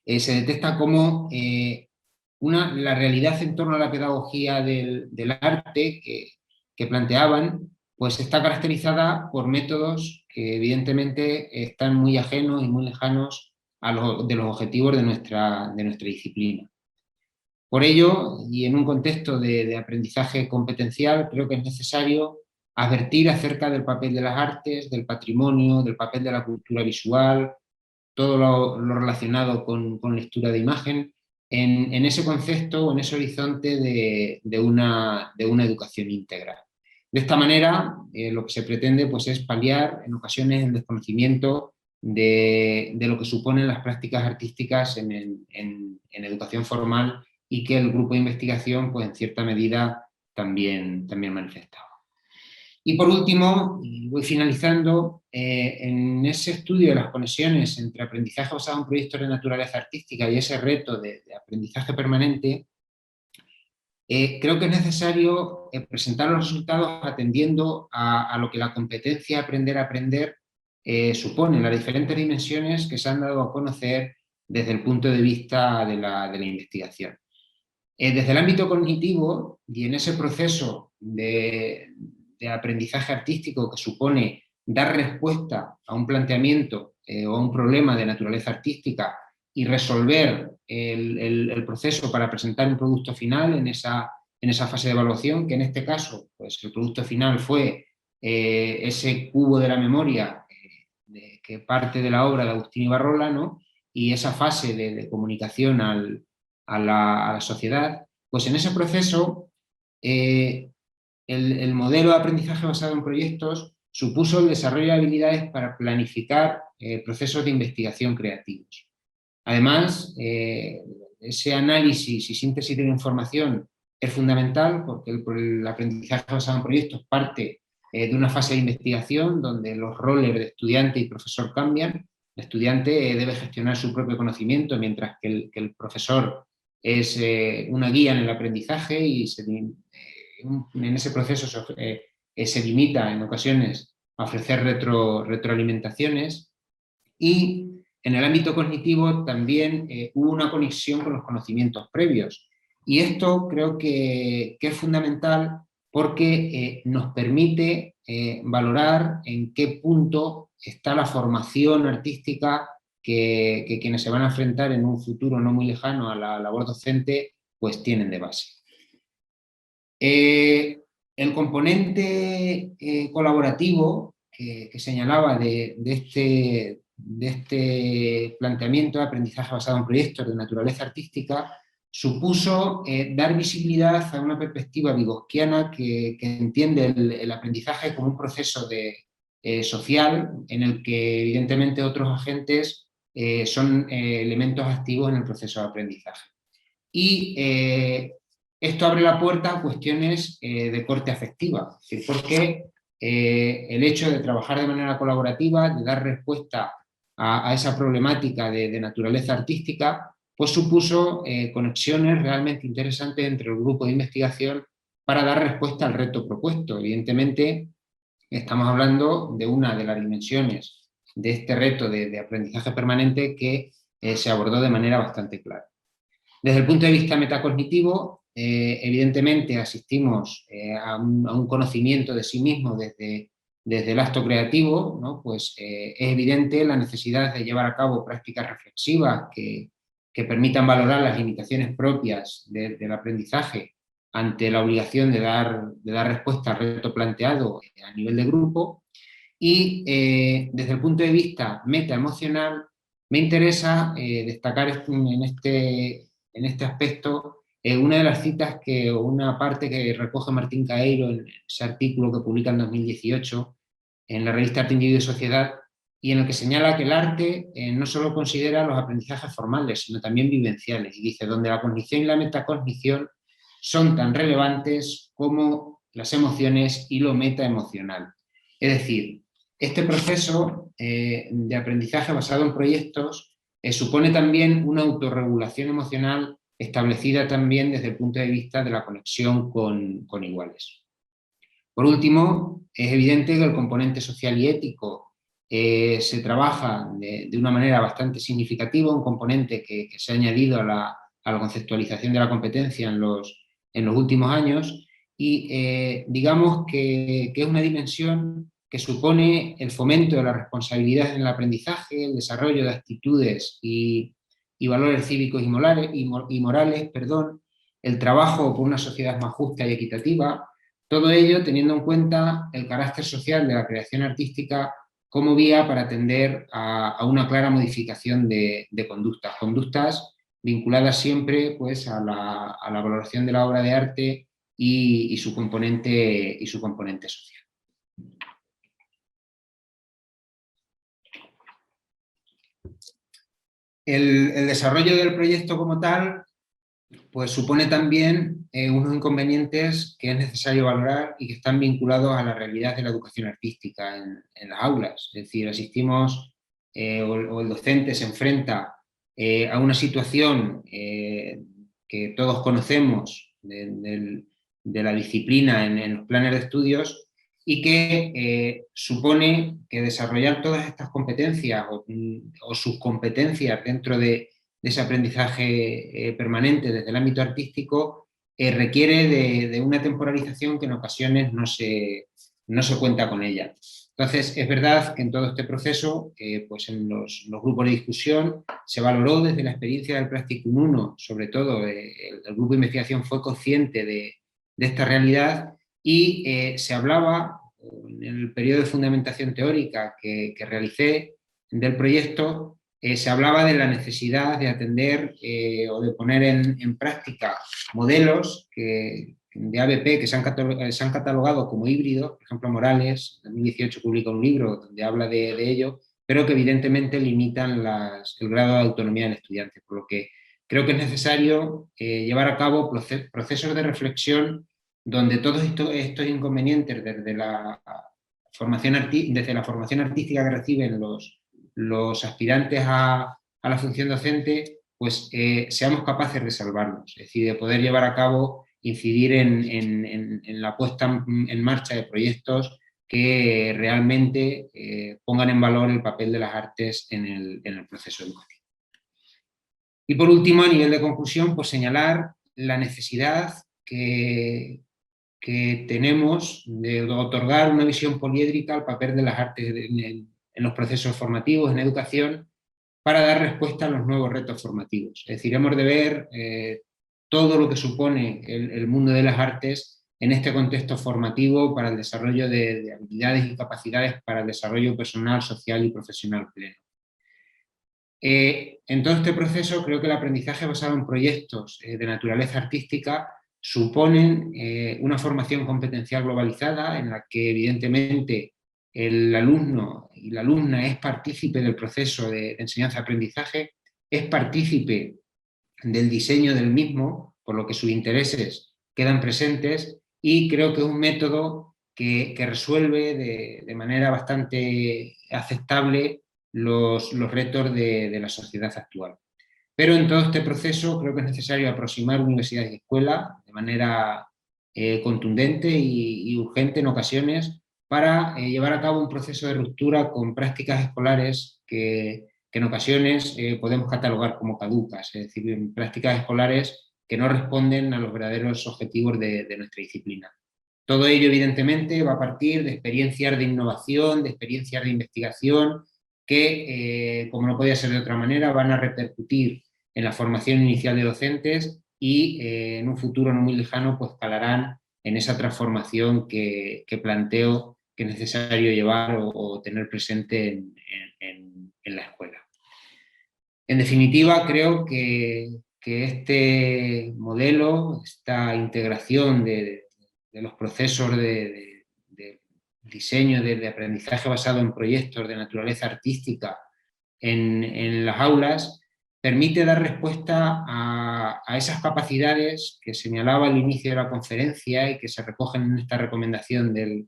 se detecta como la realidad en torno a la pedagogía del arte que planteaban, pues está caracterizada por métodos que evidentemente están muy ajenos y muy lejanos de los objetivos de nuestra disciplina. Por ello, y en un contexto de aprendizaje competencial, creo que es necesario advertir acerca del papel de las artes, del patrimonio, del papel de la cultura visual, todo lo relacionado con lectura de imagen, en ese concepto o en ese horizonte de una educación íntegra. De esta manera, lo que se pretende pues, es paliar en ocasiones el desconocimiento de lo que suponen las prácticas artísticas en educación formal y que el grupo de investigación, pues, en cierta medida, también manifestaba. Y por último, voy finalizando, en ese estudio de las conexiones entre aprendizaje basado en proyectos de naturaleza artística y ese reto de aprendizaje permanente, creo que es necesario presentar los resultados atendiendo a lo que la competencia aprender a aprender supone, las diferentes dimensiones que se han dado a conocer desde el punto de vista de la investigación. Desde el ámbito cognitivo y en ese proceso de aprendizaje artístico que supone dar respuesta a un planteamiento o a un problema de naturaleza artística y resolver el proceso para presentar un producto final en esa fase de evaluación, que en este caso pues el producto final fue ese cubo de la memoria que parte de la obra de Agustín Ibarrola, ¿no? Y esa fase de comunicación a la sociedad, pues en ese proceso el modelo de aprendizaje basado en proyectos supuso el desarrollo de habilidades para planificar procesos de investigación creativos. Además, ese análisis y síntesis de la información es fundamental porque el aprendizaje basado en proyectos parte de una fase de investigación donde los roles de estudiante y profesor cambian. El estudiante debe gestionar su propio conocimiento, mientras que el profesor es una guía en el aprendizaje y en ese proceso se limita en ocasiones a ofrecer retroalimentaciones. Y en el ámbito cognitivo también hubo una conexión con los conocimientos previos. Y esto creo que es fundamental porque nos permite valorar en qué punto está la formación artística que quienes se van a enfrentar en un futuro no muy lejano a la labor docente, pues tienen de base. El componente colaborativo que señalaba de este planteamiento de aprendizaje basado en proyectos de naturaleza artística supuso dar visibilidad a una perspectiva vygotsquiana que entiende el aprendizaje como un proceso social en el que evidentemente otros agentes son elementos activos en el proceso de aprendizaje. Y esto abre la puerta a cuestiones de corte afectiva, es decir, porque el hecho de trabajar de manera colaborativa, de dar respuesta a esa problemática de naturaleza artística, pues supuso conexiones realmente interesantes entre el grupo de investigación para dar respuesta al reto propuesto. Evidentemente, estamos hablando de una de las dimensiones de este reto de aprendizaje permanente que se abordó de manera bastante clara. Desde el punto de vista metacognitivo, evidentemente asistimos a un conocimiento de sí mismo desde el acto creativo, ¿no? Pues es evidente la necesidad de llevar a cabo prácticas reflexivas que permitan valorar las limitaciones propias del aprendizaje ante la obligación de dar respuesta al reto planteado a nivel de grupo. Y desde el punto de vista metaemocional, me interesa destacar en este aspecto una de las citas o una parte que recoge Martín Caeiro en ese artículo que publica en 2018 en la revista Arte, Individuo y Sociedad, y en el que señala que el arte no solo considera los aprendizajes formales, sino también vivenciales, y dice, donde la cognición y la metacognición son tan relevantes como las emociones y lo metaemocional. Es decir, este proceso de aprendizaje basado en proyectos supone también una autorregulación emocional establecida también desde el punto de vista de la conexión con iguales. Por último, es evidente que el componente social y ético se trabaja de una manera bastante significativa, un componente que se ha añadido a la conceptualización de la competencia en los últimos años, y digamos que es una dimensión que supone el fomento de la responsabilidad en el aprendizaje, el desarrollo de actitudes y valores cívicos y morales, el trabajo por una sociedad más justa y equitativa, todo ello teniendo en cuenta el carácter social de la creación artística como vía para atender a una clara modificación de conductas vinculadas siempre pues, a la valoración de la obra de arte y su componente social. El desarrollo del proyecto como tal pues supone también unos inconvenientes que es necesario valorar y que están vinculados a la realidad de la educación artística en las aulas. Es decir, asistimos o el docente se enfrenta a una situación que todos conocemos de la disciplina en los planes de estudios y que supone que desarrollar todas estas competencias o sus competencias dentro de ese aprendizaje permanente desde el ámbito artístico requiere de una temporalización que en ocasiones no se cuenta con ella. Entonces, es verdad que en todo este proceso, pues en los grupos de discusión, se valoró desde la experiencia del Practicum 1, sobre todo el grupo de investigación fue consciente de esta realidad y se hablaba, en el periodo de fundamentación teórica que realicé del proyecto, se hablaba de la necesidad de atender o de poner en práctica modelos de ABP que se han catalogado como híbridos. Por ejemplo, Morales, en 2018 publica un libro donde habla de ello, pero que evidentemente limitan el grado de autonomía del estudiante, por lo que creo que es necesario llevar a cabo procesos de reflexión donde todos estos inconvenientes desde la formación artística que reciben los aspirantes a la función docente, pues seamos capaces de salvarlos, es decir, de poder llevar a cabo, incidir en la puesta en marcha de proyectos que realmente pongan en valor el papel de las artes en el proceso educativo. Y por último, a nivel de conclusión, pues señalar la necesidad que tenemos de otorgar una visión poliédrica al papel de las artes en los procesos formativos, en educación, para dar respuesta a los nuevos retos formativos. Es decir, hemos de ver todo lo que supone el mundo de las artes en este contexto formativo para el desarrollo de habilidades y capacidades para el desarrollo personal, social y profesional pleno. En todo este proceso creo que el aprendizaje basado en proyectos de naturaleza artística suponen una formación competencial globalizada en la que evidentemente el alumno y la alumna es partícipe del proceso de enseñanza-aprendizaje, es partícipe del diseño del mismo, por lo que sus intereses quedan presentes, y creo que es un método que resuelve de manera bastante aceptable los retos de la sociedad actual. Pero en todo este proceso creo que es necesario aproximar universidades y escuelas de manera contundente y urgente en ocasiones para llevar a cabo un proceso de ruptura con prácticas escolares que en ocasiones podemos catalogar como caducas, es decir, prácticas escolares que no responden a los verdaderos objetivos de nuestra disciplina. Todo ello, evidentemente, va a partir de experiencias de innovación, de experiencias de investigación, que, como no podía ser de otra manera, van a repercutir en la formación inicial de docentes y en un futuro no muy lejano pues calarán en esa transformación que planteo que es necesario llevar o tener presente en la escuela. En definitiva, creo que que este modelo, esta integración de los procesos de diseño, de aprendizaje basado en proyectos de naturaleza artística en las aulas, permite dar respuesta a esas capacidades que señalaba al inicio de la conferencia y que se recogen en esta recomendación del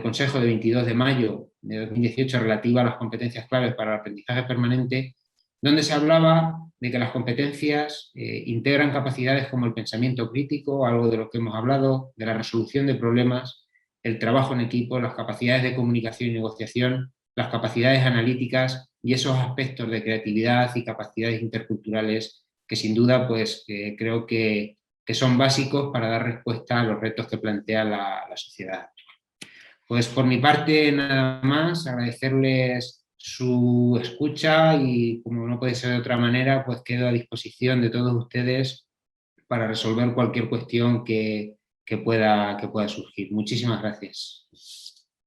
Consejo de 22 de mayo de 2018 relativa a las competencias claves para el aprendizaje permanente, donde se hablaba de que las competencias integran capacidades como el pensamiento crítico, algo de lo que hemos hablado, de la resolución de problemas, el trabajo en equipo, las capacidades de comunicación y negociación, las capacidades analíticas y esos aspectos de creatividad y capacidades interculturales que sin duda pues, creo que son básicos para dar respuesta a los retos que plantea la sociedad. Pues por mi parte nada más, agradecerles su escucha y como no puede ser de otra manera, pues quedo a disposición de todos ustedes para resolver cualquier cuestión que pueda surgir. Muchísimas gracias.